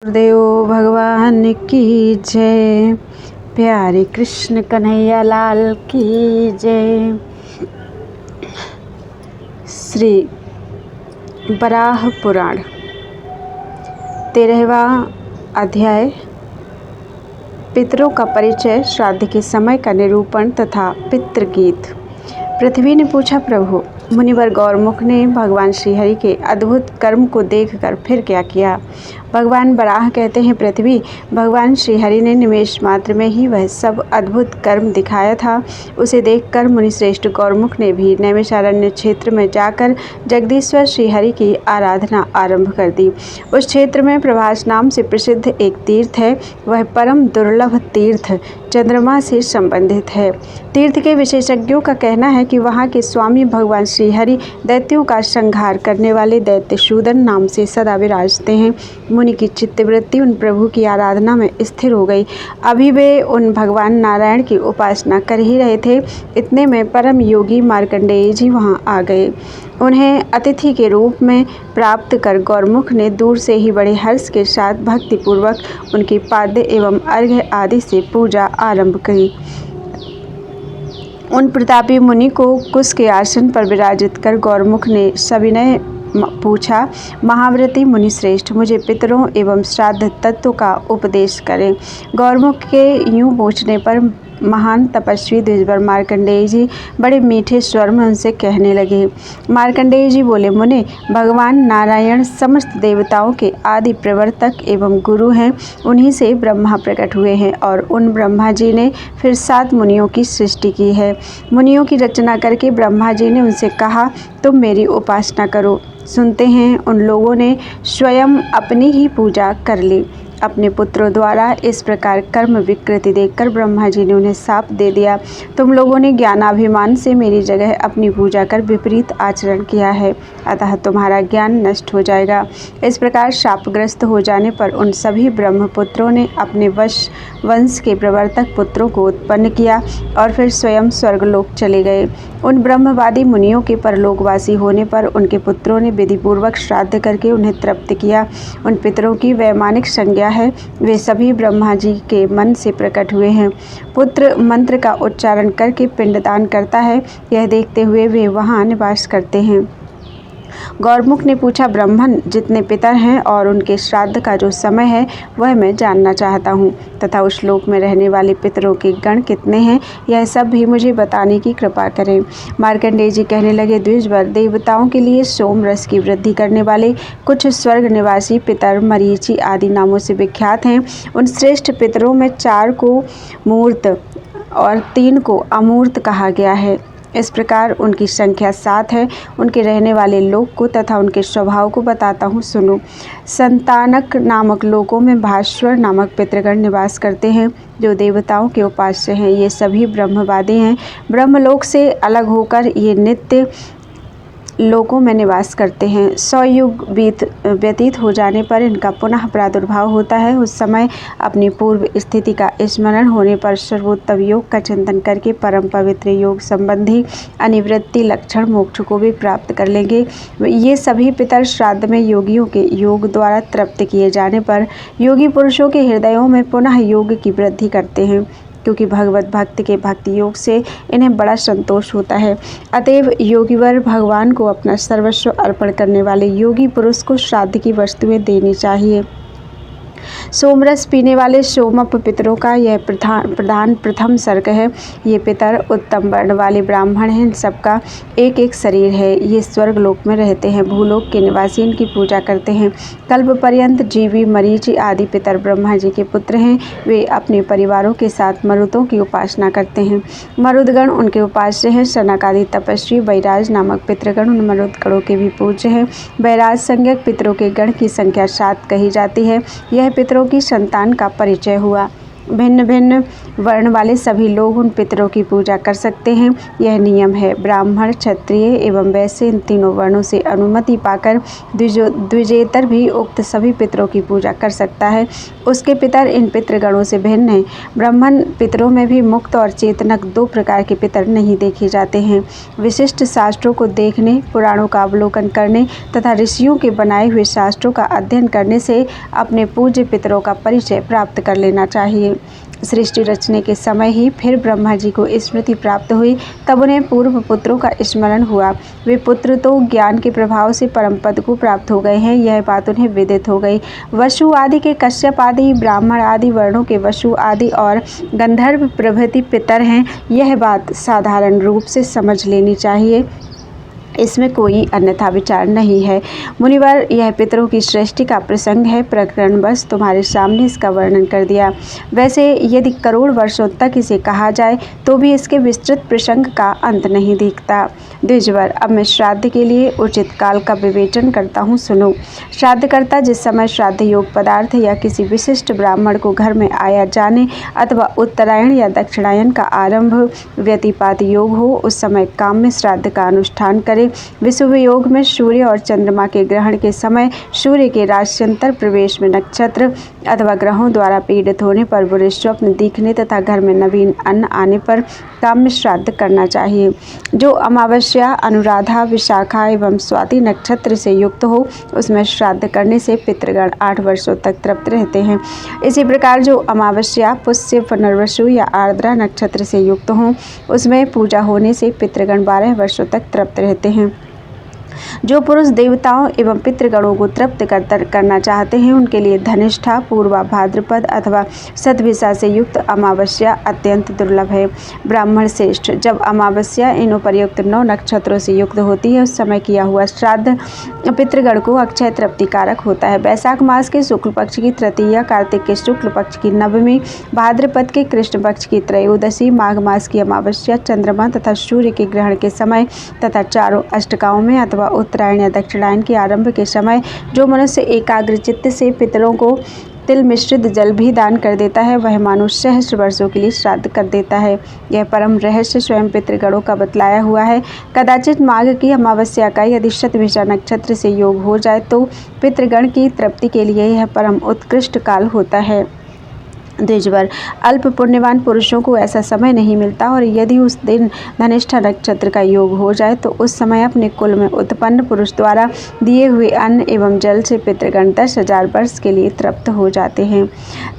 देव भगवान की जय। प्यारे कृष्ण कन्हैया लाल की जय। श्री वराह पुराण 13वां अध्याय। पितरों का परिचय, श्राद्ध के समय का निरूपण तथा पितृगीत। पृथ्वी ने पूछा, प्रभु, मुनिवर गौरमुख ने भगवान श्रीहरि के अद्भुत कर्म को देखकर फिर क्या किया? भगवान वराह कहते हैं, पृथ्वी, भगवान श्रीहरि ने निमेष मात्र में ही वह सब अद्भुत कर्म दिखाया था। उसे देखकर मुनिश्रेष्ठ गौरमुख ने भी नैमिषारण्य क्षेत्र में जाकर जगदीश्वर श्रीहरि की आराधना आरंभ कर दी। उस क्षेत्र में प्रभास नाम से प्रसिद्ध एक तीर्थ है। वह परम दुर्लभ तीर्थ चंद्रमा से संबंधित है। तीर्थ के विशेषज्ञों का कहना है कि वहाँ के स्वामी भगवान श्रीहरि दैत्यों का संहार करने वाले दैत्यशूदन नाम से सदा विराजते हैं। मुनि की चित्तवृत्ति उन प्रभु की आराधना में स्थिर हो गई। अभी वे उन भगवान नारायण की उपासना कर ही रहे थे। इतने में परम योगी मार्कंडेय जी वहाँ आ गए। उन्हें अतिथि के रूप में प्राप्त कर गौरमुख ने दूर से ही बड़े हर्ष के साथ भक्तिपूर्वक उनकी पाद्य एवं अर्घ्य आदि से पूजा आरंभ की। उन प्रतापी मुनि को कुश के आसन पर विराजित कर गौरमुख ने सविनय पूछा, महाव्रती मुनि श्रेष्ठ, मुझे पितरों एवं श्राद्ध तत्व का उपदेश करें। गौरमुख के यूं पूछने पर महान तपस्वी द्विजवर मार्कंडेय जी बड़े मीठे स्वर में उनसे कहने लगे। मार्कंडेय जी बोले, मुने, भगवान नारायण समस्त देवताओं के आदि प्रवर्तक एवं गुरु हैं। उन्हीं से ब्रह्मा प्रकट हुए हैं और उन ब्रह्मा जी ने फिर 7 मुनियों की सृष्टि की है। मुनियों की रचना करके ब्रह्मा जी ने उनसे कहा, तुम मेरी उपासना करो। सुनते हैं उन लोगों ने स्वयं अपनी ही पूजा कर ली। अपने पुत्रों द्वारा इस प्रकार कर्म विकृति देखकर ब्रह्मा जी ने उन्हें शाप दे दिया। तुम लोगों ने ज्ञानाभिमान से मेरी जगह अपनी पूजा कर विपरीत आचरण किया है, अतः तुम्हारा ज्ञान नष्ट हो जाएगा। इस प्रकार शापग्रस्त हो जाने पर उन सभी ब्रह्मपुत्रों ने अपने वंश के प्रवर्तक पुत्रों को उत्पन्न किया और फिर स्वयं स्वर्गलोक चले गए। उन ब्रह्मवादी मुनियों के परलोकवासी होने पर उनके पुत्रों ने विधिपूर्वक श्राद्ध करके उन्हें तृप्त किया। उन पितरों की वैमानिक संज्ञा है, वे सभी ब्रह्मा जी के मन से प्रकट हुए हैं। पुत्र मंत्र का उच्चारण करके पिंडदान करता है, यह देखते हुए वे वहाँ निवास करते हैं। गौरमुख ने पूछा, ब्राह्मण जितने पितर हैं और उनके श्राद्ध का जो समय है वह मैं जानना चाहता हूँ, तथा उस लोक में रहने वाले पितरों के गण कितने हैं, यह सब भी मुझे बताने की कृपा करें। मार्कंडेय जी कहने लगे, द्विजवर, देवताओं के लिए सोम रस की वृद्धि करने वाले कुछ स्वर्ग निवासी पितर मरीचि आदि नामों से विख्यात हैं। उन श्रेष्ठ पितरों में 4 को मूर्त और 3 को अमूर्त कहा गया है। इस प्रकार उनकी संख्या 7 है। उनके रहने वाले लोक को तथा उनके स्वभाव को बताता हूँ, सुनो। संतानक नामक लोकों में भास्वर नामक पितृगण निवास करते हैं, जो देवताओं के उपास्य हैं। ये सभी ब्रह्मवादी हैं। ब्रह्मलोक से अलग होकर ये नित्य लोकों में निवास करते हैं। 100 युग व्यतीत हो जाने पर इनका पुनः प्रादुर्भाव होता है। उस समय अपनी पूर्व स्थिति का स्मरण होने पर सर्वोत्तम योग का चिंतन करके परम पवित्र योग संबंधी अनिवृत्ति लक्षण मोक्ष को भी प्राप्त कर लेंगे। ये सभी पितर श्राद्ध में योगियों के योग द्वारा तृप्त किए जाने पर योगी पुरुषों के हृदयों में पुनः योग की वृद्धि करते हैं, क्योंकि भगवत भक्त के भक्ति योग से इन्हें बड़ा संतोष होता है। अतएव योगीवर भगवान को अपना सर्वस्व अर्पण करने वाले योगी पुरुष को श्राद्ध की वस्तुएं देनी चाहिए। सोमरस पीने वाले सोमप पितरों का यह प्रधान प्रथम सर्ग है। ये पितर उत्तम वर्ण वाले ब्राह्मण हैं। सबका एक एक शरीर है। ये स्वर्ग लोक में रहते हैं। भूलोक के निवासी इनकी पूजा करते हैं। कल्प पर्यंत जीवी मरीचि आदि पितर ब्रह्मा जी के पुत्र हैं। वे अपने परिवारों के साथ मरुतों की उपासना करते हैं। मरुदगण उनके उपास्य हैं। सनक आदि तपस्वी बैराज नामक पितृगण उन मरुदगणों के भी पूज्य हैं। बैराज संज्ञक पितरों के गण की संख्या 7 कही जाती है। यह पितरों की संतान का परिचय हुआ। भिन्न भिन्न वर्ण वाले सभी लोग उन पितरों की पूजा कर सकते हैं। यह नियम है। ब्राह्मण, क्षत्रिय एवं वैश्य इन तीनों वर्णों से अनुमति पाकर द्विजेतर भी उक्त सभी पितरों की पूजा कर सकता है। उसके पितर इन पितृगणों से भिन्न हैं। ब्राह्मण पितरों में भी मुक्त और चेतनक दो प्रकार के पितर नहीं देखे जाते हैं। विशिष्ट शास्त्रों को देखने, पुराणों का अवलोकन करने तथा ऋषियों के बनाए हुए शास्त्रों का अध्ययन करने से अपने पूज्य पितरों का परिचय प्राप्त कर लेना चाहिए। सृष्टि रचने के समय ही फिर ब्रह्मा जी को स्मृति प्राप्त हुई, तब उन्हें पूर्व पुत्रों का स्मरण हुआ। वे पुत्र तो ज्ञान के प्रभाव से परम पद को प्राप्त हो गए हैं, यह बात उन्हें विदित हो गई। वसु आदि के कश्यप आदि, ब्राह्मण आदि वर्णों के वसु आदि और गंधर्व प्रभृति पितर हैं, यह बात साधारण रूप से समझ लेनी चाहिए। इसमें कोई अन्यथा विचार नहीं है। मुनिवर, यह पितरों की सृष्टि का प्रसंग है। प्रकरण बस तुम्हारे सामने इसका वर्णन कर दिया। वैसे यदि करोड़ वर्षों तक इसे कहा जाए तो भी इसके विस्तृत प्रसंग का अंत नहीं दिखता। द्विजवर, अब मैं श्राद्ध के लिए उचित काल का विवेचन करता हूँ, सुनो। श्राद्धकर्ता जिस समय श्राद्ध योग पदार्थ या किसी विशिष्ट ब्राह्मण को घर में आया जाने अथवा उत्तरायण या दक्षिणायन का आरंभ व्यतिपात योग हो, उस समय काम्य श्राद्ध का अनुष्ठान करे। विषुव योग में सूर्य और चंद्रमा के ग्रहण के समय सूर्य के राश्यंतर प्रवेश में नक्षत्र अथवा ग्रहों द्वारा पीड़ित होने पर, बुरे स्वप्न दिखने तथा घर में नवीन अन्न आने पर काम्य श्राद्ध करना चाहिए। जो अमावस्या, अनुराधा, विशाखा एवं स्वाति नक्षत्र से युक्त हो, उसमें श्राद्ध करने से पितृगण 8 वर्षों तक तृप्त रहते हैं। इसी प्रकार जो अमावस्या, पुष्य, पुनर्वसु या आर्द्रा नक्षत्र से युक्त हों, उसमें पूजा होने से पितृगण 12 वर्षों तक तृप्त रहते हैं। जो पुरुष देवताओं एवं पितृगणों को तृप्त करना चाहते हैं, उनके लिए धनिष्ठा, पूर्वा भाद्रपद अथवा सतभिषा से युक्त अमावस्या अत्यंत दुर्लभ है। ब्राह्मण श्रेष्ठ, जब अमावस्या इन उपर्युक्त 9 नक्षत्रों से युक्त होती है, उस समय किया हुआ श्राद्ध पितृगण को अक्षय तृप्ति कारक होता है। वैशाख मास के शुक्ल पक्ष की तृतीया, कार्तिक के शुक्ल पक्ष की नवमी, भाद्रपद के कृष्ण पक्ष की त्रयोदशी, माघ मास की अमावस्या, चंद्रमा तथा सूर्य के ग्रहण के समय तथा चारों अष्टकाओं में अथवा उत्तरायण या दक्षिणायन के आरंभ के समय जो मनुष्य एकाग्र चित्त से पितरों को तिल मिश्रित जल भी दान कर देता है, वह मानो सहस्र वर्षों के लिए श्राद्ध कर देता है। यह परम रहस्य स्वयं पितृगणों का बतलाया हुआ है। कदाचित माघ की अमावस्या का यदि शतभिषा नक्षत्र से योग हो जाए तो पितृगण की तृप्ति के लिए यह परम उत्कृष्ट काल होता है। द्विजवर, अल्प पुण्यवान पुरुषों को ऐसा समय नहीं मिलता, और यदि उस दिन धनिष्ठा नक्षत्र का योग हो जाए तो उस समय अपने कुल में उत्पन्न पुरुष द्वारा दिए हुए अन्न एवं जल से पितृगण 10,000 वर्ष के लिए तृप्त हो जाते हैं।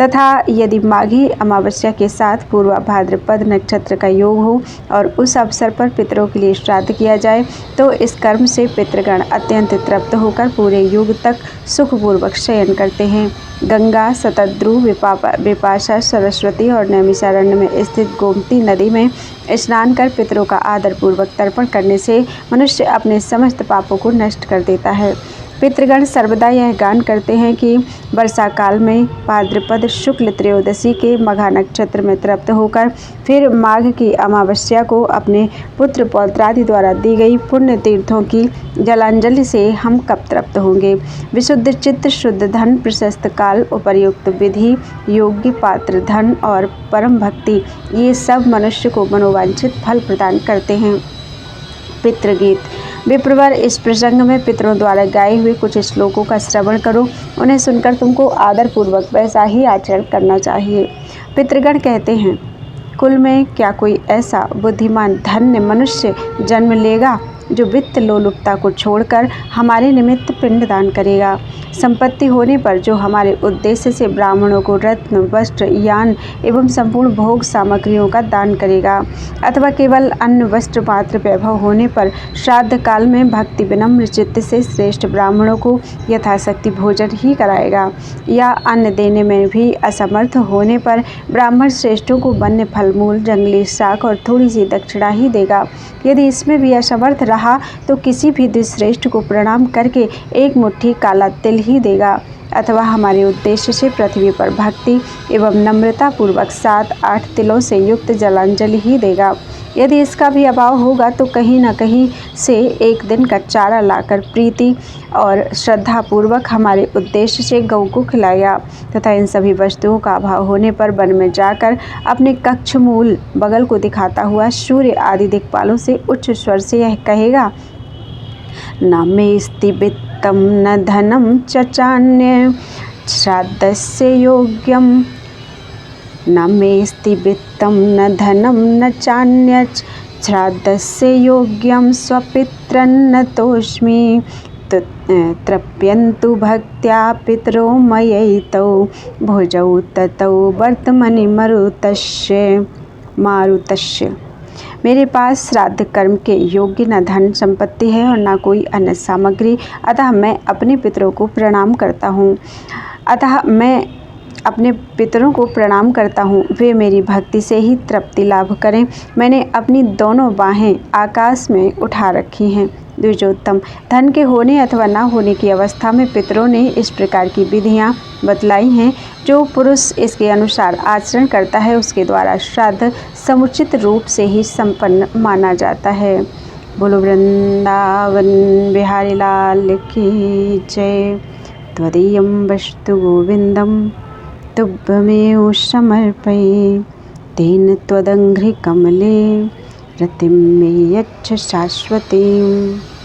तथा यदि माघी अमावस्या के साथ पूर्वा भाद्रपद नक्षत्र का योग हो और उस अवसर पर पितरों के लिए श्राद्ध किया जाए तो इस कर्म से पितृगण अत्यंत तृप्त होकर पूरे युग तक सुखपूर्वक शयन करते हैं। गंगा, शतद्रु, विपाशा, सरस्वती और नैमिषारण्य में स्थित गोमती नदी में स्नान कर पितरों का आदरपूर्वक तर्पण करने से मनुष्य अपने समस्त पापों को नष्ट कर देता है। पितृगण सर्वदा यह गान करते हैं कि वर्षा काल में भाद्रपद शुक्ल त्रयोदशी के मघा नक्षत्र में तृप्त होकर फिर माघ की अमावस्या को अपने पुत्र पौत्रादि द्वारा दी गई पुण्य तीर्थों की जलांजलि से हम कब तृप्त होंगे। विशुद्ध चित्त, शुद्ध धन, प्रशस्त काल, उपर्युक्त विधि, योग्य पात्र धन और परम भक्ति, ये सब मनुष्य को मनोवांछित फल प्रदान करते हैं। पितृगीत। विप्रवर, इस प्रसंग में पितरों द्वारा गाए हुए कुछ श्लोकों का श्रवण करो। उन्हें सुनकर तुमको आदरपूर्वक वैसा ही आचरण करना चाहिए। पितृगण कहते हैं, कुल में क्या कोई ऐसा बुद्धिमान धन्य मनुष्य जन्म लेगा जो वित्त लोलुपता को छोड़कर हमारे निमित्त पिंडदान करेगा। संपत्ति होने पर जो हमारे उद्देश्य से ब्राह्मणों को रत्न, वस्त्र, यान एवं संपूर्ण भोग सामग्रियों का दान करेगा, अथवा केवल अन्न वस्त्र पात्र वैभव होने पर श्राद्ध काल में भक्ति विनम्र चित्त से श्रेष्ठ ब्राह्मणों को यथाशक्ति भोजन ही कराएगा, या अन्न देने में भी असमर्थ होने पर ब्राह्मण श्रेष्ठों को वन्य फलमूल, जंगली शाक और थोड़ी सी दक्षिणा ही देगा। यदि इसमें भी असमर्थ रहा तो किसी भी द्विश्रेष्ठ को प्रणाम करके एक मुट्ठी काला तिल ही देगा। अथवा हमारे उद्देश्य से पृथ्वी पर भक्ति एवं नम्रता पूर्वक 7-8 तिलों से युक्त जलांजलि ही देगा। यदि इसका भी अभाव होगा तो कहीं न कहीं से एक दिन का चारा लाकर प्रीति और श्रद्धापूर्वक हमारे उद्देश्य से गौ को खिलाया तथा इन सभी वस्तुओं का अभाव होने पर वन में जाकर अपने कक्ष मूल बगल को दिखाता हुआ सूर्य आदि दिक्पालों से उच्च स्वर से यह कहेगा, न मेस्ति वित्तं न धनं च चान्य श्राद्धस्य योग्यं, न मेस्ति वित्तं न धनं न चान्यत् श्राद्धस्य योग्यं, स्वपितरन्न तोष्मि तृप्यन्तु भक्त्या पितरो मयैतौ भुजौ ततौ वर्तमनि मारुतस्य। मेरे पास श्राद्ध कर्म के योग्य न धन संपत्ति है और न कोई अन्य सामग्री, अतः मैं अपने पितरों को प्रणाम करता हूँ वे मेरी भक्ति से ही तृप्ति लाभ करें। मैंने अपनी दोनों बाहें आकाश में उठा रखी हैं। द्विजोत्तम, धन के होने अथवा न होने की अवस्था में पितरों ने इस प्रकार की विधियाँ बतलाई हैं। जो पुरुष इसके अनुसार आचरण करता है उसके द्वारा श्राद्ध समुचित रूप से ही संपन्न माना जाता है। बोलो वृंदावन बिहारी लाल की जय। त्वदीयं वस्तु गोविंदम तुभ्यमेव समर्पये, तेन त्वदङ्घ्रि कमले रतिं मे यच्छ शाश्वतीम्।